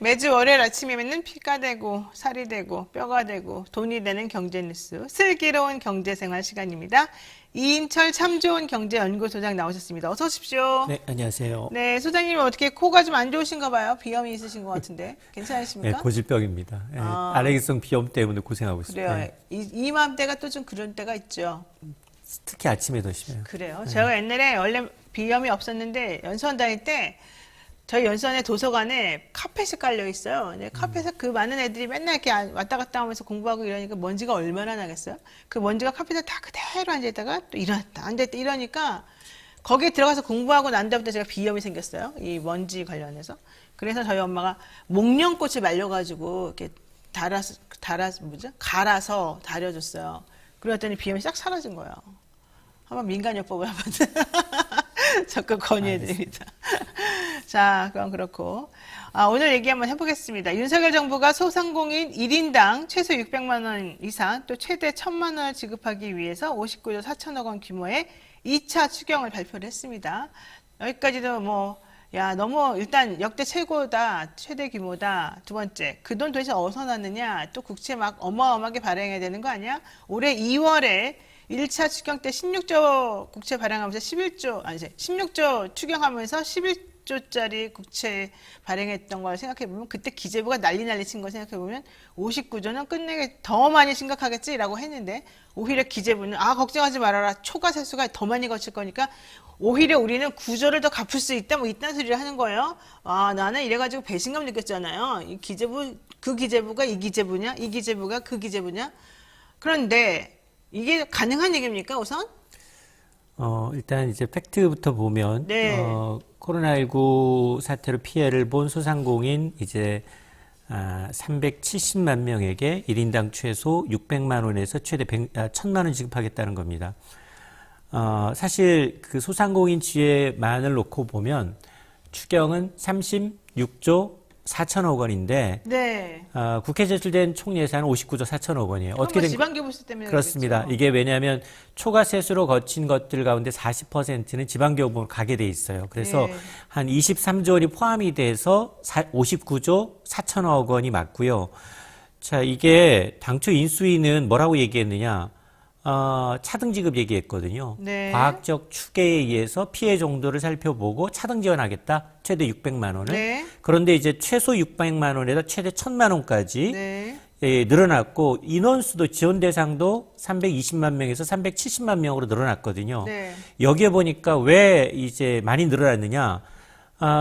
매주 월요일 아침이면은 피가 되고 살이 되고 뼈가 되고 돈이 되는 경제 뉴스 슬기로운 경제생활 시간입니다. 이인철 참 좋은 경제연구소장 나오셨습니다. 어서 오십시오. 네, 안녕하세요. 네, 소장님 어떻게 코가 좀 안 좋으신가 봐요. 비염이 있으신 것 같은데 네, 괜찮으십니까? 고질병입니다. 네, 알레르기성 비염 때문에 고생하고 있습니다. 그래요. 네, 이맘때가 또 좀 그런 때가 있죠. 특히 아침에 더 심해요. 그래요. 제가 옛날에 원래 비염이 없었는데 연수원 다닐 때 저희 연수원에 도서관에 카펫이 깔려 있어요. 근데 카펫에 그 많은 애들이 맨날 이렇게 왔다 갔다 하면서 공부하고 이러니까 먼지가 얼마나 나겠어요? 그 먼지가 카펫에 다 그대로 앉아있다가 또 일어났다 앉아있다 이러니까 거기에 들어가서 공부하고 난 다음부터 제가 비염이 생겼어요. 이 먼지 관련해서. 그래서 저희 엄마가 목련꽃을 말려가지고 이렇게 갈아서 다려줬어요. 그랬더니 비염이 싹 사라진 거예요. 한번 민간요법을 한번 적극 건의해드립니다. 자, 그럼 그렇고. 오늘 얘기 한번 해보겠습니다. 윤석열 정부가 소상공인 1인당 최소 600만 원 이상 또 최대 1000만 원을 지급하기 위해서 59조 4천억 원 규모의 2차 추경을 발표를 했습니다. 여기까지도 너무 일단 역대 최고다, 최대 규모다. 두 번째, 그 돈 도대체 어디서 났느냐? 또 국채 막 어마어마하게 발행해야 되는 거 아니야? 올해 2월에 1차 추경 때 16조 국채 발행하면서 16조 추경하면서 11조짜리 국채 발행했던 걸 생각해보면 그때 기재부가 난리 친 걸 생각해보면 59조는 끝내기 더 많이 심각하겠지라고 했는데 오히려 기재부는 걱정하지 말아라. 초과 세수가 더 많이 거칠 거니까 오히려 우리는 9조를 더 갚을 수 있다 이딴 소리를 하는 거예요. 나는 이래가지고 배신감 느꼈잖아요. 이 기재부, 그 기재부가 이 기재부냐? 이 기재부가 그 기재부냐? 그런데 이게 가능한 얘기입니까, 우선? 일단 이제 팩트부터 보면, 네. 코로나19 사태로 피해를 본 소상공인 이제 370만 명에게 1인당 최소 600만 원에서 최대 1000만 원 지급하겠다는 겁니다. 사실 그 소상공인 지혜만을 놓고 보면 추경은 36조 4천억 원인데 네. 국회 제출된 총 예산은 59조 4천억 원이에요. 어떻게 된 지방교부세 때문에 그렇습니다. 그러겠죠. 이게 왜냐하면 초과 세수로 거친 것들 가운데 40%는 지방교부로 가게 돼 있어요. 그래서 네. 한 23조 원이 포함이 돼서 59조 4천억 원이 맞고요. 자, 이게 당초 인수위는 뭐라고 얘기했느냐? 차등 지급 얘기했거든요. 네. 과학적 추계에 의해서 피해 정도를 살펴보고 차등 지원하겠다. 최대 600만 원을. 네. 그런데 이제 최소 600만 원에다 최대 1000만 원까지 네. 늘어났고 인원수도 지원 대상도 320만 명에서 370만 명으로 늘어났거든요. 네. 여기에 보니까 왜 이제 많이 늘어났느냐?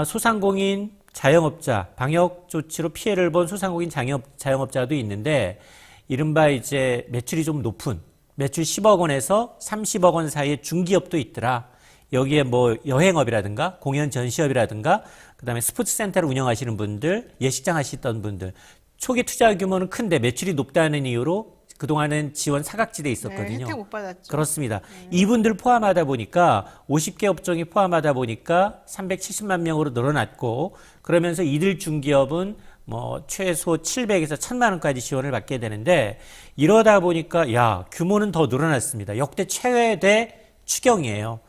소상공인 자영업자, 방역 조치로 피해를 본 소상공인 자영업자도 있는데 이른바 이제 매출이 좀 높은 매출 10억 원에서 30억 원 사이의 중기업도 있더라. 여기에 여행업이라든가 공연 전시업이라든가 그다음에 스포츠 센터를 운영하시는 분들, 예식장 하시던 분들 초기 투자 규모는 큰데 매출이 높다는 이유로 그동안은 지원 사각지대에 있었거든요. 네, 혜택 못 받았죠. 그렇습니다. 이분들 포함하다 보니까 50개 업종이 포함하다 보니까 370만 명으로 늘어났고 그러면서 이들 중기업은 최소 700에서 1000만 원까지 지원을 받게 되는데 이러다 보니까 규모는 더 늘어났습니다. 역대 최대 추경이에요.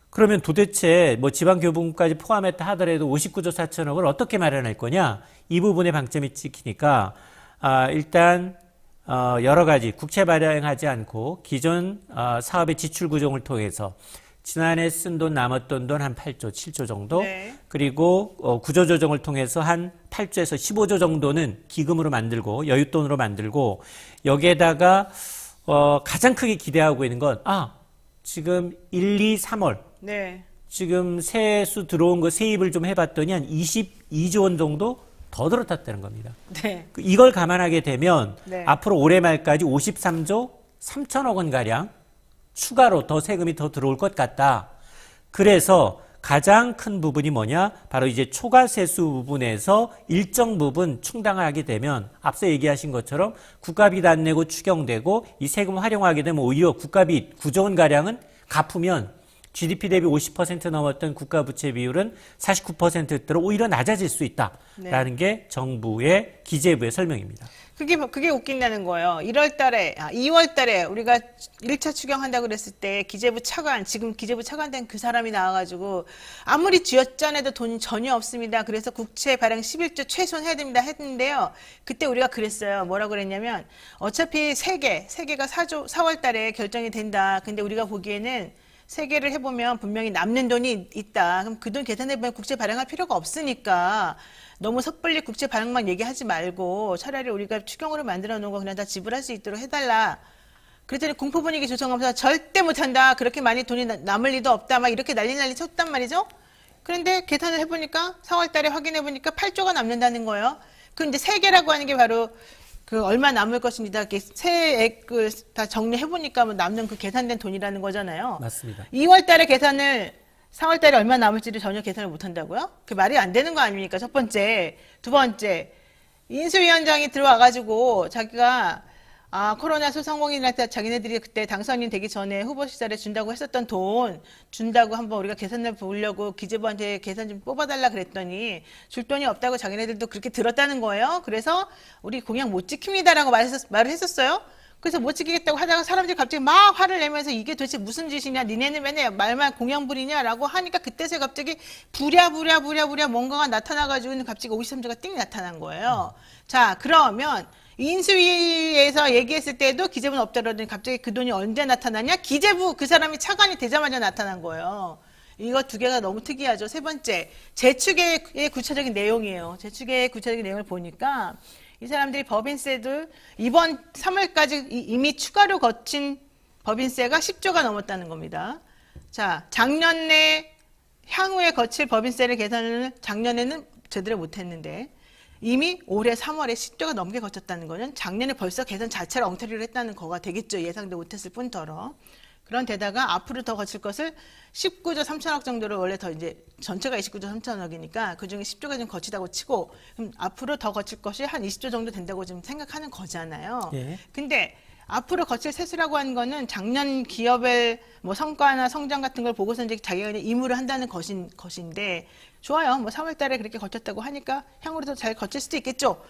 그러면 도대체 지방교부금까지 포함했다 하더라도 59조 4천억을 어떻게 마련할 거냐? 이 부분에 방점이 찍히니까 일단 여러 가지 국채 발행하지 않고 기존 사업의 지출 구종을 통해서 지난해 쓴 돈 남았던 돈 한 8조, 7조 정도 네. 그리고 구조 조정을 통해서 한 8조에서 15조 정도는 기금으로 만들고 여윳돈으로 만들고 여기에다가 가장 크게 기대하고 있는 건 지금 1, 2, 3월 네. 지금 세수 들어온 거 세입을 좀 해봤더니 한 22조 원 정도 더 들어탔다는 겁니다. 네. 이걸 감안하게 되면 네. 앞으로 올해 말까지 53조 3천억 원 가량 추가로 더 세금이 더 들어올 것 같다. 그래서 가장 큰 부분이 뭐냐? 바로 이제 초과세수 부분에서 일정 부분 충당하게 되면 앞서 얘기하신 것처럼 국가비도 안 내고 추경되고 이 세금 활용하게 되면 오히려 국가비 9조 원 가량은 갚으면 GDP 대비 50% 넘었던 국가 부채 비율은 49%대로 오히려 낮아질 수 있다라는 게 정부의 기재부의 설명입니다. 그게 웃긴다는 거예요. 2월 달에 우리가 1차 추경한다고 그랬을 때 기재부 차관, 지금 기재부 차관 된 그 사람이 나와가지고 아무리 쥐어짜내도 돈이 전혀 없습니다. 그래서 국채 발행 11조 최소한 해야 됩니다. 했는데요. 그때 우리가 그랬어요. 뭐라고 그랬냐면 어차피 세개가 4월 달에 결정이 된다. 근데 우리가 보기에는 3개를 해보면 분명히 남는 돈이 있다. 그럼 그 돈 계산해보면 국채 발행할 필요가 없으니까 너무 섣불리 국채 발행만 얘기하지 말고 차라리 우리가 추경으로 만들어 놓은 거 그냥 다 지불할 수 있도록 해달라. 그랬더니 공포 분위기 조성하면서 절대 못한다. 그렇게 많이 돈이 남을 리도 없다. 막 이렇게 난리 쳤단 말이죠. 그런데 계산을 해보니까 4월 달에 확인해보니까 8조가 남는다는 거예요. 그 이제 3개라고 하는 게 바로 그 얼마 남을 것입니다. 이렇게 세액을 다 정리해보니까 뭐 남는 그 계산된 돈이라는 거잖아요. 맞습니다. 2월 달에 계산을 4월 달에 얼마 남을지를 전혀 계산을 못 한다고요? 그게 말이 안 되는 거 아닙니까? 첫 번째. 두 번째. 인수위원장이 들어와가지고 자기가 코로나 소상공인할 때 자기네들이 그때 당선인 되기 전에 후보 시절에 준다고 했었던 돈 준다고 한번 우리가 계산을 보려고 기재부한테 계산 좀 뽑아달라 그랬더니 줄 돈이 없다고 자기네들도 그렇게 들었다는 거예요. 그래서 우리 공약 못 지킵니다라고 말을 했었어요. 그래서 못 지키겠다고 하다가 사람들이 갑자기 막 화를 내면서 이게 도대체 무슨 짓이냐, 니네는 맨날 말만 공약 부리냐라고 하니까 그때서 갑자기 부랴부랴 뭔가가 나타나가지고 갑자기 53조가 띵 나타난 거예요. 자, 그러면 인수위에서 얘기했을 때도 기재부는 없다 그러더니 갑자기 그 돈이 언제 나타나냐? 기재부 그 사람이 차관이 되자마자 나타난 거예요. 이거 두 개가 너무 특이하죠. 세 번째, 재추계의 구체적인 내용이에요. 재추계의 구체적인 내용을 보니까 이 사람들이 법인세도 이번 3월까지 이미 추가로 거친 법인세가 10조가 넘었다는 겁니다. 자, 작년에 향후에 거칠 법인세를 계산을 작년에는 제대로 못했는데 이미 올해 3월에 10조가 넘게 거쳤다는 거는 작년에 벌써 계산 자체를 엉터리를 했다는 거가 되겠죠. 예상도 못했을 뿐더러. 그런 데다가 앞으로 더 거칠 것을 19조 3천억 정도를 원래 더 이제 전체가 29조 3천억이니까 그중에 10조가 좀 거치다고 치고 그럼 앞으로 더 거칠 것이 한 20조 정도 된다고 지금 생각하는 거잖아요. 예. 근데 앞으로 거칠 세수라고 하는 거는 작년 기업의 뭐 성과나 성장 같은 걸 보고서 이제 자기가 그냥 임무를 한다는 것인데 좋아요. 뭐 3월 달에 그렇게 거쳤다고 하니까 향후로 더 잘 거칠 수도 있겠죠.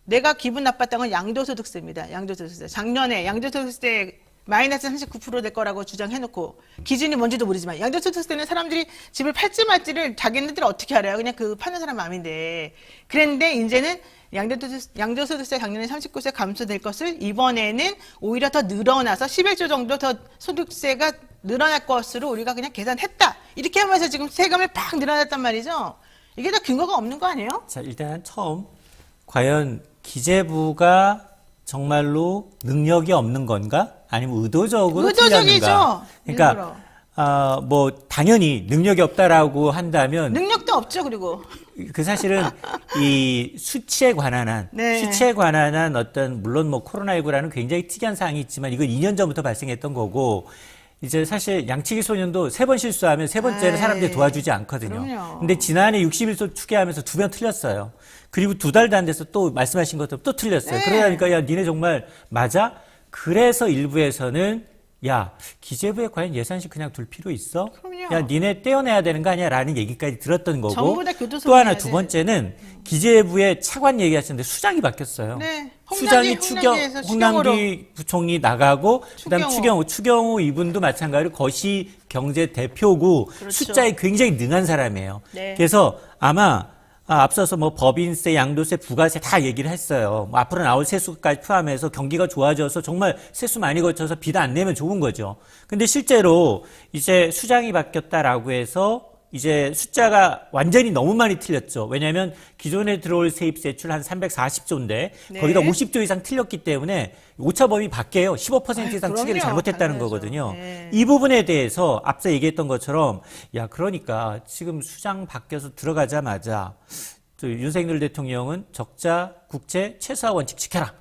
내가 기분 나빴던 건 양도소득세입니다. 양도소득세. 작년에 양도소득세 마이너스 39% 될 거라고 주장해놓고 기준이 뭔지도 모르지만 양도소득세는 사람들이 집을 팔지 말지를 자기네들이 어떻게 알아요? 그냥 그 파는 사람 마음인데. 그랬는데 이제는 양도소득세 작년에 39세 감소될 것을 이번에는 오히려 더 늘어나서 11조 정도 더 소득세가 늘어날 것으로 우리가 그냥 계산했다. 이렇게 하면서 지금 세금을 팍 늘어났단 말이죠. 이게 다 근거가 없는 거 아니에요? 자, 일단 처음 과연 기재부가 정말로 능력이 없는 건가? 아니면 의도적으로 의도적이죠. 틀렸는가? 그러니까 뭐 당연히 능력이 없다라고 한다면 능력도 없죠. 그리고 그 사실은 이 수치에 관한 한 네. 수치에 관한 한 어떤 물론 뭐 코로나19라는 굉장히 특이한 사항이 있지만 이건 2년 전부터 발생했던 거고 이제 사실 양치기 소년도 3번 실수하면 3번째는 사람들이 도와주지 않거든요. 그럼요. 근데 지난해 60일소 추계하면서 2번 틀렸어요. 그리고 2달도 안 돼서 또 말씀하신 것처럼 또 틀렸어요. 네. 그러니까 야 니네 정말 맞아? 그래서 일부에서는 야 기재부에 과연 예산실 그냥 둘 필요 있어? 그럼요. 야 니네 떼어내야 되는 거 아니야? 라는 얘기까지 들었던 거고 전부 다 교도소 또 하나 가야 두 돼. 번째는 기재부의 차관 얘기하셨는데 수장이 바뀌었어요. 네. 수장이 홍남기에서 추경으로. 홍남기 부총리 나가고 그다음 추경호. 추경호 이분도 마찬가지로 거시 경제 대표고 그렇죠. 숫자에 굉장히 능한 사람이에요. 네. 그래서 아마 앞서서 뭐 법인세, 양도세, 부가세 다 얘기를 했어요. 뭐 앞으로 나올 세수까지 포함해서 경기가 좋아져서 정말 세수 많이 거쳐서 비도 안 내면 좋은 거죠. 근데 실제로 이제 수장이 바뀌었다라고 해서 이제 숫자가 완전히 너무 많이 틀렸죠. 왜냐하면 기존에 들어올 세입세출 한 340조인데 네. 거기다 50조 이상 틀렸기 때문에 오차범위 밖에요. 15% 이상 아이, 추계를 그럼요. 잘못했다는 당연하죠. 거거든요. 네. 이 부분에 대해서 앞서 얘기했던 것처럼 야 그러니까 지금 수장 바뀌어서 들어가자마자 또 윤석열 대통령은 적자 국채 최소화 원칙 지켜라.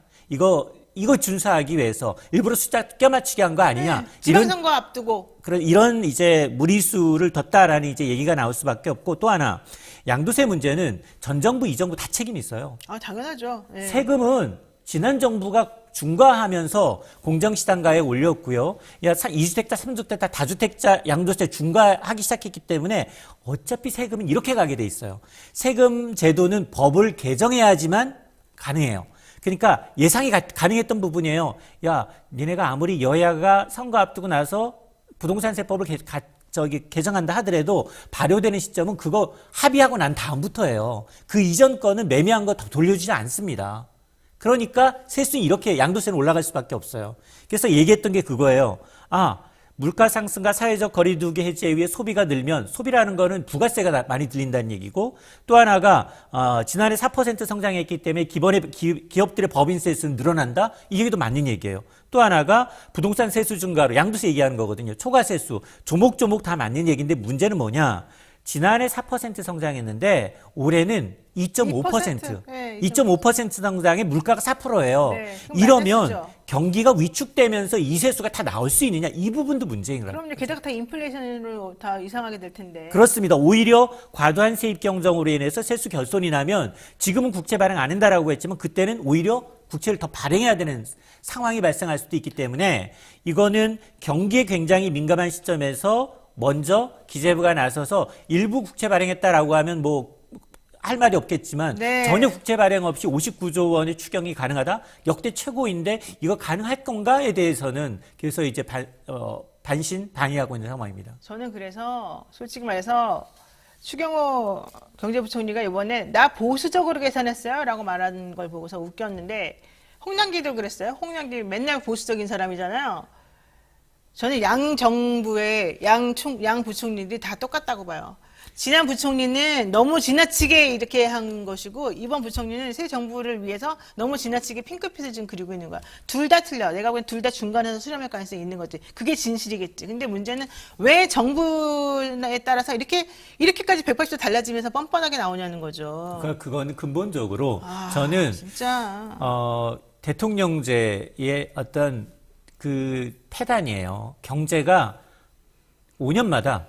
이거 준수하기 위해서 일부러 숫자 껴맞추기 한 거 아니냐. 네. 지방선거 앞두고 이런 이제 무리수를 뒀다라는 이제 얘기가 나올 수밖에 없고 또 하나 양도세 문제는 전 정부 이 정부 다 책임이 있어요. 당연하죠. 네. 세금은 지난 정부가 중과하면서 공정시장가에 올렸고요. 야, 2주택자, 3주택자, 다주택자 양도세 중과하기 시작했기 때문에 어차피 세금은 이렇게 가게 돼 있어요. 세금 제도는 법을 개정해야지만 가능해요. 그러니까 예상이 가능했던 부분이에요. 야, 니네가 아무리 여야가 선거 앞두고 나서 부동산세법을 개정한다 하더라도 발효되는 시점은 그거 합의하고 난 다음부터예요. 그 이전 거는 매매한 거 더 돌려주지 않습니다. 그러니까 세수는 이렇게 양도세는 올라갈 수밖에 없어요. 그래서 얘기했던 게 그거예요. 물가 상승과 사회적 거리두기 해제에 의해 소비가 늘면 소비라는 거는 부가세가 많이 들린다는 얘기고 또 하나가 지난해 4% 성장했기 때문에 기업들의 법인세수는 늘어난다? 이 얘기도 맞는 얘기예요. 또 하나가 부동산 세수 증가로 양도세 얘기하는 거거든요. 초과세수 조목조목 다 맞는 얘기인데 문제는 뭐냐? 지난해 4% 성장했는데 올해는 2.5%. 네, 2.5% 성장에 물가가 4%예요. 네, 이러면 경기가 위축되면서 이 세수가 다 나올 수 있느냐? 이 부분도 문제인 거예요. 그럼요. 게다가 다 인플레이션으로 다 이상하게 될 텐데. 그렇습니다. 오히려 과도한 세입 경정으로 인해서 세수 결손이 나면 지금은 국채 발행 안 한다라고 했지만 그때는 오히려 국채를 더 발행해야 되는 상황이 발생할 수도 있기 때문에 이거는 경기에 굉장히 민감한 시점에서 먼저 기재부가 나서서 일부 국채 발행했다라고 하면 뭐 할 말이 없겠지만 네. 전혀 국채 발행 없이 59조 원의 추경이 가능하다? 역대 최고인데 이거 가능할 건가에 대해서는 그래서 이제 반신반의하고 있는 상황입니다. 저는 그래서 솔직히 말해서 추경호 경제부총리가 이번에 나 보수적으로 계산했어요 라고 말하는 걸 보고서 웃겼는데 홍남기도 그랬어요. 홍남기 맨날 보수적인 사람이잖아요. 저는 양 정부의 양 부총리들이 다 똑같다고 봐요. 지난 부총리는 너무 지나치게 이렇게 한 것이고 이번 부총리는 새 정부를 위해서 너무 지나치게 핑크빛을 지금 그리고 있는 거야. 둘 다 틀려. 내가 보기엔 둘 다 중간에서 수렴할 가능성이 있는 거지. 그게 진실이겠지. 근데 문제는 왜 정부에 따라서 이렇게까지 180도 달라지면서 뻔뻔하게 나오냐는 거죠. 그거는 근본적으로 저는 진짜 대통령제의 어떤 그 패단이에요. 경제가 5년마다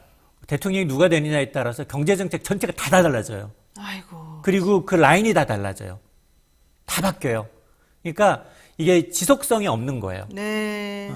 대통령이 누가 되느냐에 따라서 경제정책 전체가 다 달라져요. 아이고. 그리고 그 라인이 다 달라져요. 다 바뀌어요. 그러니까 이게 지속성이 없는 거예요. 네.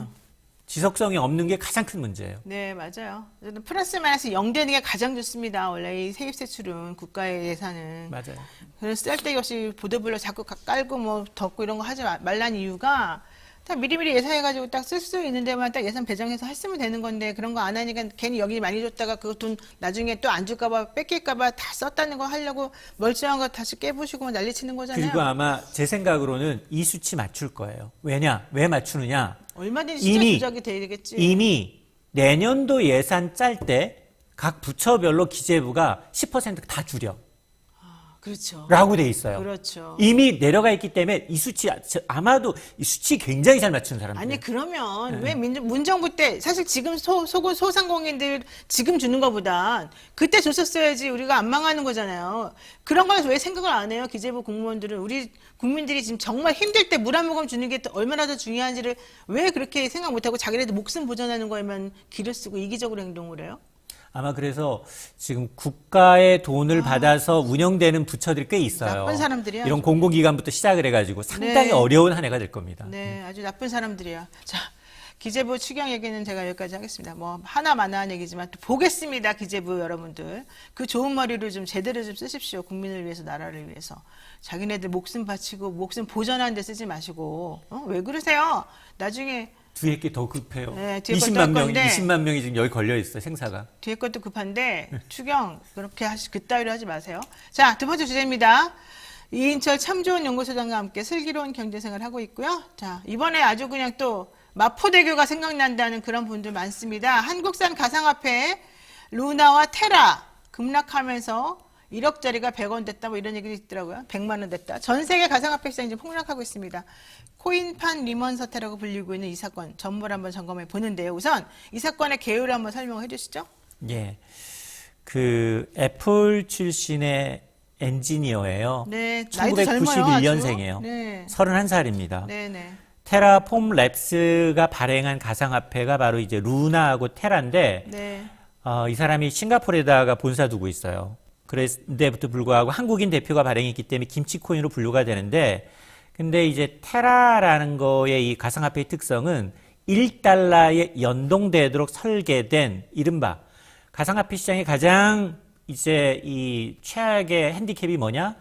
지속성이 없는 게 가장 큰 문제예요. 네, 맞아요. 저는 플러스 마이너스 0되는 게 가장 좋습니다. 원래 이 세입세출은 국가의 예산은. 맞아요. 그래서 쓸데기 없이 보도블럭 자꾸 깔고 뭐 덮고 이런 거 하지 말란 이유가 다 미리미리 예상해가지고 딱 쓸 수 있는 데만 딱 예산 배정해서 했으면 되는 건데 그런 거 안 하니까 괜히 여기 많이 줬다가 그 돈 나중에 또 안 줄까봐 뺏길까봐 다 썼다는 거 하려고 멀쩡한 거 다시 깨부시고 난리치는 거잖아요. 그리고 아마 제 생각으로는 이 수치 맞출 거예요. 왜 맞추느냐? 얼마든지 숫자 조작이 되겠지. 이미 내년도 예산 짤 때 각 부처별로 기재부가 10% 다 줄여. 그렇죠. 라고 돼 있어요. 그렇죠. 이미 내려가 있기 때문에 이 수치 아마도 이 수치 굉장히 잘 맞추는 사람들. 아니 그러면 왜 문정부 때 사실 지금 소상공인들 지금 주는 것보다 그때 줬었어야지 우리가 안 망하는 거잖아요. 그런 걸 왜 생각을 안 해요? 기재부 공무원들은 우리 국민들이 지금 정말 힘들 때 물 한 모금 주는 게 얼마나 더 중요한지를 왜 그렇게 생각 못하고 자기네들 목숨 보전하는 거에만 기를 쓰고 이기적으로 행동을 해요? 아마 그래서 지금 국가의 돈을 받아서 운영되는 부처들이 꽤 있어요. 나쁜 사람들이야. 이런 공공기관부터 시작을 해가지고 상당히 네. 어려운 한 해가 될 겁니다. 네, 아주 나쁜 사람들이야. 자, 기재부 추경 얘기는 제가 여기까지 하겠습니다. 뭐 하나마나한 얘기지만 또 보겠습니다, 기재부 여러분들. 그 좋은 머리를 좀 제대로 좀 쓰십시오. 국민을 위해서, 나라를 위해서. 자기네들 목숨 바치고 목숨 보전하는 데 쓰지 마시고. 왜 그러세요? 나중에 뒤에 게 더 급해요. 네, 뒤에 것도 할 건데. 20만 명이 지금 여기 걸려 있어요, 생사가. 뒤에 것도 급한데 추경 그렇게 그따위로 하지 마세요. 자, 두 번째 주제입니다. 이인철 참 좋은 연구소장과 함께 슬기로운 경제생활을 하고 있고요. 자, 이번에 아주 그냥 또 마포대교가 생각난다는 그런 분들 많습니다. 한국산 가상화폐 루나와 테라 급락하면서 1억짜리가 100원 됐다 뭐 이런 얘기도 있더라고요. 100만 원 됐다. 전 세계 가상화폐 시장이 지금 폭락하고 있습니다. 코인판 리먼 사태라고 불리고 있는 이 사건 전모를 한번 점검해 보는데요. 우선 이 사건의 개요를 한번 설명해 주시죠. 예. 그 애플 출신의 엔지니어예요. 네, 나이도 젊어요. 1991년생이에요. 네. 31살입니다. 네네. 테라폼 랩스가 발행한 가상화폐가 바로 이제 루나하고 테라인데 네. 이 사람이 싱가포르에다가 본사 두고 있어요. 그런데부터 불구하고 한국인 대표가 발행했기 때문에 김치코인으로 분류가 되는데 근데 이제 테라라는 거의 이 가상화폐의 특성은 1달러에 연동되도록 설계된 이른바 가상화폐 시장의 가장 이제 이 최악의 핸디캡이 뭐냐?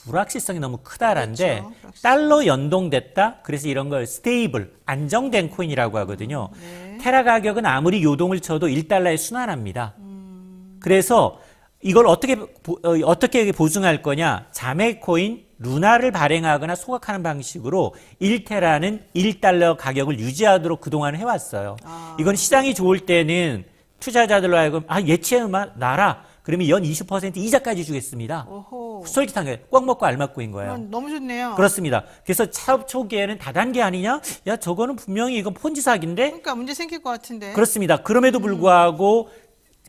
불확실성이 너무 크다라는데 그렇죠. 달러 연동됐다. 그래서 이런 걸 스테이블, 안정된 코인이라고 하거든요. 네. 테라 가격은 아무리 요동을 쳐도 1달러에 순환합니다. 그래서 이걸 어떻게 보증할 거냐? 자매 코인 루나를 발행하거나 소각하는 방식으로 1테라는 1달러 가격을 유지하도록 그동안 해왔어요. 이건 시장이 좋을 때는 투자자들로 하여금 예치해만 놔라. 그러면 연 20% 이자까지 주겠습니다. 오호. 솔깃하게 꽉 먹고 알맞고인 거예요. 너무 좋네요. 그렇습니다. 그래서 차업 초기에는 다단계 아니냐? 야, 저거는 분명히 이건 폰지 사기인데? 그러니까 문제 생길 것 같은데. 그렇습니다. 그럼에도 불구하고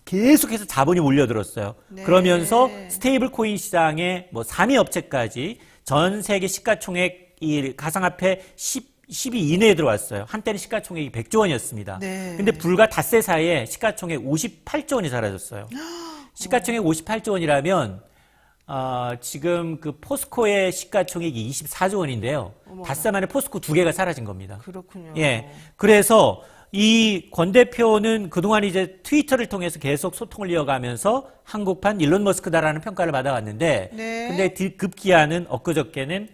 계속해서 자본이 몰려들었어요. 네. 그러면서 스테이블 코인 시장에 뭐 3위 업체까지 전 세계 시가총액 이 가상화폐 10위 이내에 들어왔어요. 한때는 시가총액이 100조 원이었습니다. 네. 근데 불과 닷새 사이에 시가총액 58조 원이 사라졌어요. 시가총액 58조 원이라면 지금 그 포스코의 시가총액이 24조 원인데요. 닷새 만에 포스코 2개가 사라진 겁니다. 그렇군요. 예. 그래서 이 권 대표는 그동안 이제 트위터를 통해서 계속 소통을 이어가면서 한국판 일론 머스크다라는 평가를 받아왔는데, 네. 근데 급기야는 엊그저께는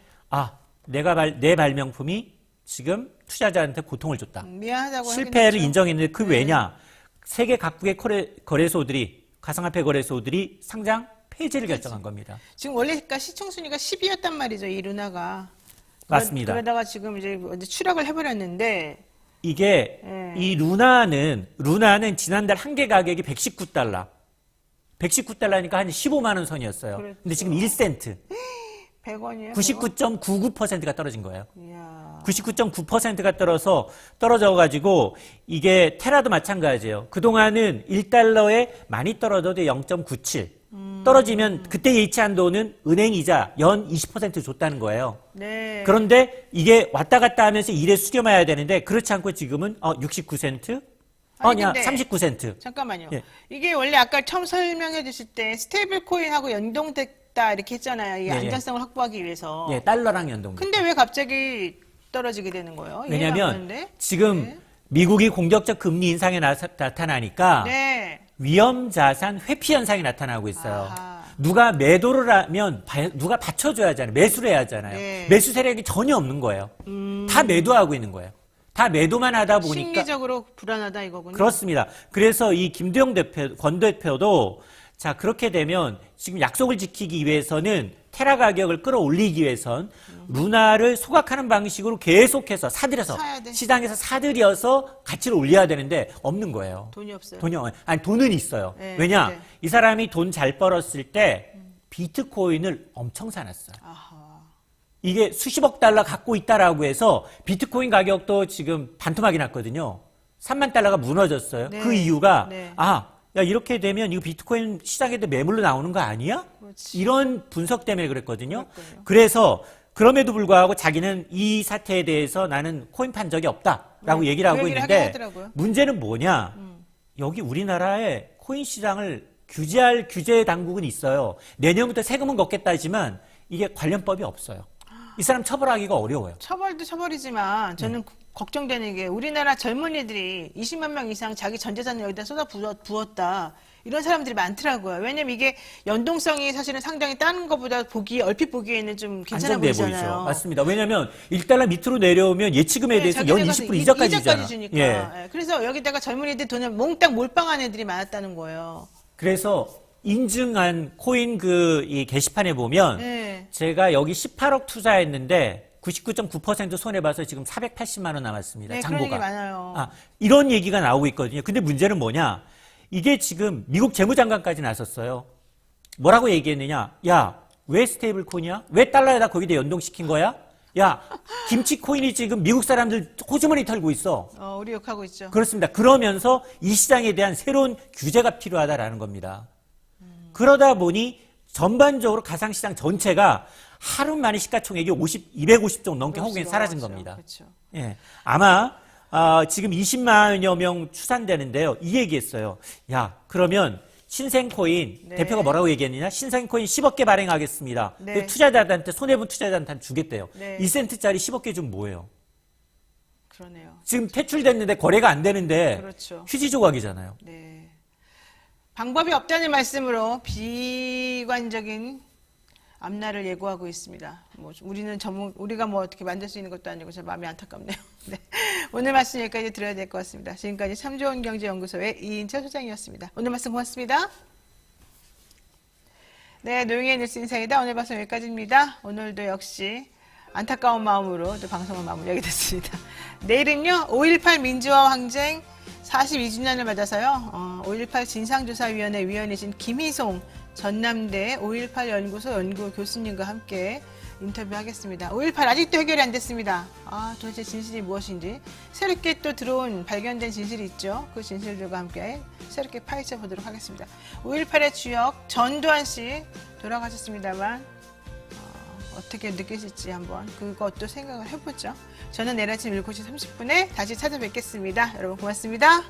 내 발명품이 지금 투자자한테 고통을 줬다. 미안하다고 실패를 하긴 했죠. 인정했는데 그 왜냐? 세계 각국의 거래소들이 가상화폐 거래소들이 상장 폐지를 결정한 겁니다. 지금 원래 그러니까 시총 순위가 10위였단 말이죠, 이 루나가. 맞습니다. 그러다가 지금 이제 추락을 해버렸는데. 이게 이 루나는 지난달 한 개 가격이 119달러. 119달러니까 한 15만 원 선이었어요. 그렇죠. 근데 지금 1센트. 100원이에요? 99.99%가 떨어진 거예요. 이야. 99.9%가 떨어져가지고 이게 테라도 마찬가지예요. 그동안은 1달러에 많이 떨어져도 0.97. 떨어지면 그때 예치한 돈은 은행 이자 연 20% 줬다는 거예요. 네. 그런데 이게 왔다 갔다 하면서 일에 수렴해야 되는데 그렇지 않고 지금은 69센트? 아니야, 근데 39센트. 잠깐만요. 예. 이게 원래 아까 처음 설명해 주실 때 스테이블 코인하고 연동됐다 이렇게 했잖아요. 이 예, 예. 안전성을 확보하기 위해서. 예, 달러랑 연동. 근데 왜 갑자기 떨어지게 되는 거예요? 이해가 안 왜냐하면 가는데? 지금 네. 미국이 공격적 금리 인상에 나타나니까 네. 위험 자산 회피 현상이 나타나고 있어요. 아하. 누가 매도를 하면 누가 받쳐줘야 하잖아요. 매수를 해야 하잖아요. 네. 매수 세력이 전혀 없는 거예요. 다 매도하고 있는 거예요. 다 매도만 하다 보니까. 심리적으로 불안하다 이거군요. 그렇습니다. 그래서 이 김두영 대표, 권 대표도 자, 그렇게 되면 지금 약속을 지키기 위해서는 테라 가격을 끌어올리기 위해선 루나를 소각하는 방식으로 계속해서 사들여서 사야 돼. 시장에서 사들여서 가치를 올려야 되는데 없는 거예요. 돈이 없어요. 돈은 있어요. 네, 왜냐? 네. 이 사람이 돈 잘 벌었을 때 비트코인을 엄청 사놨어요. 아하. 이게 수십억 달러 갖고 있다라고 해서 비트코인 가격도 지금 반토막이 났거든요. 3만 달러가 무너졌어요. 네. 그 이유가 네. 야, 이렇게 되면 이거 비트코인 시장에도 매물로 나오는 거 아니야? 그렇지. 이런 분석 때문에 그랬거든요. 그랬군요. 그래서 그럼에도 불구하고 자기는 이 사태에 대해서 나는 코인 판 적이 없다라고 네, 얘기를 그 하고 얘기를 하긴 있는데 하더라고요. 문제는 뭐냐? 여기 우리나라에 코인 시장을 규제할 규제 당국은 있어요. 내년부터 세금은 걷겠다지만 이게 관련법이 없어요. 이 사람 처벌하기가 어려워요. 처벌도 처벌이지만 저는 걱정되는 게 우리나라 젊은이들이 20만 명 이상 자기 전 재산을 여기다 쏟아 부었다. 이런 사람들이 많더라고요. 왜냐면 이게 연동성이 사실은 상당히 다른 것보다 얼핏 보기에는 좀 괜찮아 안정돼 보이잖아요. 보이죠. 맞습니다. 왜냐하면 1달러 밑으로 내려오면 예치금에 대해서 연 자기네가 20% 이자까지 주잖아. 주니까. 예. 예, 그래서 여기다가 젊은이들 돈을 몽땅 몰빵한 애들이 많았다는 거예요. 그래서 인증한 코인 이 게시판에 보면 네. 제가 여기 18억 투자했는데 99.9% 손해봐서 지금 480만 원 남았습니다. 네, 그런 잔고가. 얘기 많아요. 이런 얘기가 나오고 있거든요. 근데 문제는 뭐냐? 이게 지금 미국 재무장관까지 나섰어요. 뭐라고 얘기했느냐? 야, 왜 스테이블 코인이야? 왜 달러에다 거기다 연동시킨 거야? 야, 김치 코인이 지금 미국 사람들 호주머니 털고 있어. 우리 욕하고 있죠. 그렇습니다. 그러면서 이 시장에 대한 새로운 규제가 필요하다라는 겁니다. 그러다 보니 전반적으로 가상시장 전체가 하루 만에 시가총액이 250종 넘게 한국에 사라진 겁니다. 그렇죠. 예. 아마 지금 20만여 명 추산되는데요. 이 얘기했어요. 야, 그러면 신생코인 네. 대표가 뭐라고 얘기했느냐? 신생코인 10억 개 발행하겠습니다. 네. 근데 투자자들한테 손해본 투자자한테 주겠대요. 네. 2센트짜리 10억 개 좀 뭐예요? 그러네요. 지금 퇴출됐는데 거래가 안 되는데 그렇죠. 휴지 조각이잖아요. 네. 방법이 없다는 말씀으로 비관적인 앞날을 예고하고 있습니다. 뭐 우리가 뭐 어떻게 만들 수 있는 것도 아니고 참 마음이 안타깝네요. 네. 오늘 말씀 여기까지 들어야 될 것 같습니다. 지금까지 참 좋은 경제연구소의 이인철 소장이었습니다. 오늘 말씀 고맙습니다. 네, 노영의 뉴스 인사이다. 오늘 방송 여기까지입니다. 오늘도 역시 안타까운 마음으로 또 방송을 마무리하게 됐습니다. 내일은요, 5.18 민주화 항쟁 42주년을 맞아서요, 5.18 진상조사위원회 위원이신 김희송 전남대 5.18 연구소 연구 교수님과 함께 인터뷰하겠습니다. 5.18 아직도 해결이 안 됐습니다. 도대체 진실이 무엇인지 새롭게 또 들어온 발견된 진실이 있죠. 그 진실들과 함께 새롭게 파헤쳐 보도록 하겠습니다. 5.18의 주역 전두환 씨 돌아가셨습니다만 어떻게 느끼실지 한번 그것도 생각을 해보죠. 저는 내일 아침 7시 30분에 다시 찾아뵙겠습니다. 여러분 고맙습니다.